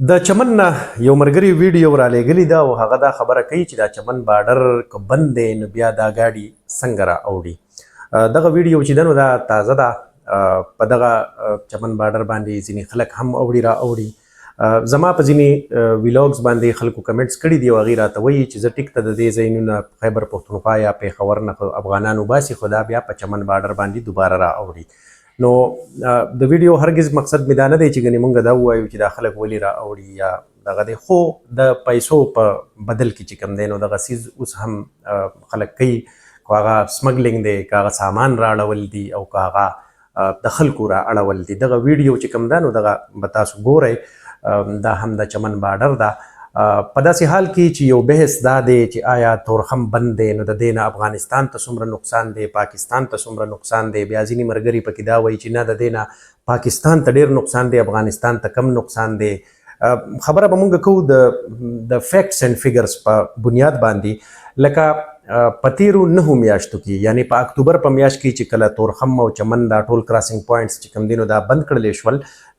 د چمن نه یو مرګري ویډیو را لېږلې ده او هغه دا خبره کوي چې دا چمن بارډر که بند دی نو بیا دا ګاډي څنګه را اوړي. دغه ویډیو چې ده نو دا تازه ده، په دغه چمن بارډر باندې ځینې خلک هم اوړي را اوړي. زما په ځینې ویلاګز باندې خلکو کمنټس کړي دي او هغې راته وایي چې زه ټیک ته د دې ځایونو نه خیبر پښتونخوا یا پېښور نه افغانان وباسي، خو دا بیا په چمن بارډر باندې دوباره را اوړي. نو د ویډیو هرگز مقصد مې دا نه دی چې ګنې مونږ دا ووایو چې دا خلک ولې را اوړي یا دغه دی، خو د پیسو په بدل کې چې کوم دی نو دغه څیز اوس هم خلک کوي، که هغه سمگلنگ دی، که هغه سامان را اړول دي او که هغه د خلکو را اړول دي. دغه ویډیو چې کوم ده نو دغه به تاسو ګورئ، دا هم د چمن بارډر ده. په داسې حال کې چې یو بحث دا دی چې آیا تورخم بند دی نو د دې نه افغانستان ته څومره نقصان دی، پاکستان ته څومره نقصان دی. بیا ځینې ملګري پکې دا وایي چې نه د دې نه پاکستان ته ډېر نقصان دی، افغانستان ته کم نقصان دی. خبره به مونږ کوو د فیکټس اینډ فیګرز په بنیاد باندې. لکه په تیرو 9 میاشتو کې، یعنی په اکتوبر په میاشت کې چې کله تورخم او چمن دا ټول کراسینګ پوینټس چې کوم دي نو دا بند کړلی شول،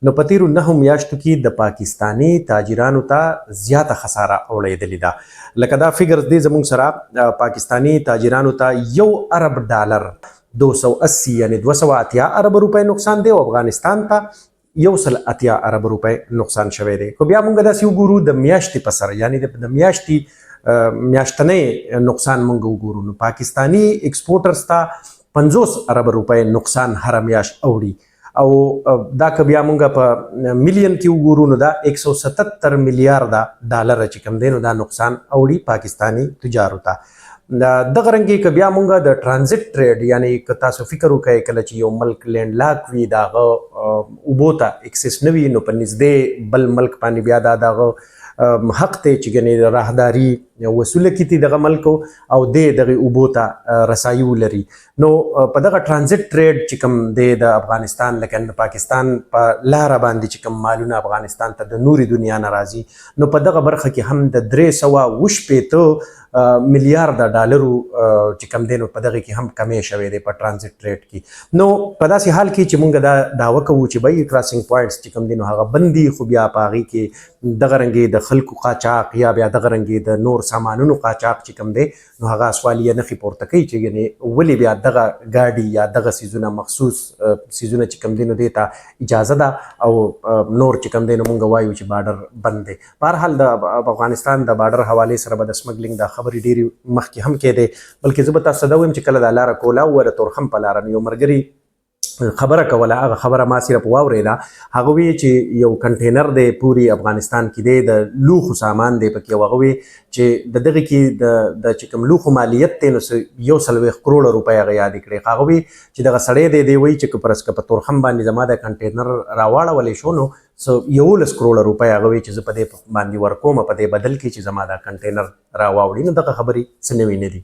نو په تیرو 9 میاشتو کې د پاکستانی تاجرانو ته زیاته خساره اوړېدلې ده. لکه دا فیګرز دی زموږ سره، پاکستانی تاجرانو ته $1 ارب 280 یعنی 280 ارب روپۍ نقصان دی او افغانستان ته 180 ارب روپۍ نقصان شوی دی. خو بیا مونږ داسې وګورو د میاشتې په سر، یعنی د میاشتې میاشتنی نقصان مونږ وګورو، نو پاکستانی ایکسپورټرز ته 50 ارب روپۍ نقصان هره میاشت اوړي. او دا که بیا مونږ په میلیون کې وګورو نو دا 177 میلیارده ډالر چې کوم دی نو دا نقصان اوړي پاکستانی تجارو ته. دغه رنګې که بیا مونږ د ټرانزیټ ټریډ، یعنی که تاسو فکر وکړئ کله چې یو ملک لینډ لاک وي، د هغه اوبو ته اکسس نه وي، نو په نږدې بل ملک باندې بیا دا د هغه حق دی چې ګنې راهداري وصوله کړي دغه ملک او دغه اوبو ته رسایي ولري. نو په دغه ټرانزیټ ټریډ چې کوم دی د افغانستان، لکه پاکستان په لاره باندې چې کوم مالونه افغانستان ته د نوري دنیا نه راځي، نو په دغه برخه کې هم د 380 میلیارده ډالرو چې کوم دی نو په دغه کې هم کمی شوی دی په ټرانزیټ ټریډ کې. نو په داسې حال کې چې مونږ دا دعوه کوو چې بای کراسینګ پوینټس چې کوم دی نو هغه بندي، خو بیا په هغې کې دغه رنګې د خلکو قاچاق یا بیا دغه رنګې د نور سامانونو قاچاق چې کوم دی نو هغه سوالیه نښې پورته کوي چې ګنې ولې بیا دغه ګاډي یا دغه څیزونه مخصوص څیزونه چې کوم دی نو دې ته اجازه ده او نور چې کوم دی نو مونږ وایو چې بارډر بند دی. په هر حال د افغانستان د بارډر حوالې سره به د سمګلنګ دا خبرې ډېرې مخکې هم کېدی، بلکې زه به تاسو ته دا وایم چې کله دا لاره کوله وه د تورخم په لاره، نو یو ملګري خبره کوله، هغه خبره ما صرف واورېده. هغه وی چې یو کنټینر دی پوری افغانستان کې دی، د لوښو سامان دی پکې، او هغه وی چې د دغه کې د چې کوم لوښو مالیت دی نو 140 کروړه روپۍ هغه یادې کړې. هغه وی چې دغه سړی دی وایي چې که فرض که په تورخم باندې زما د کنټینر راواړولی شو نو 11 کروړه روپۍ هغه وی چې زه په دې باندې ورکوم، په دې بدل کې چې زما دا کنټینر راواوړي. نو دغه خبرې څه نوي نه دي.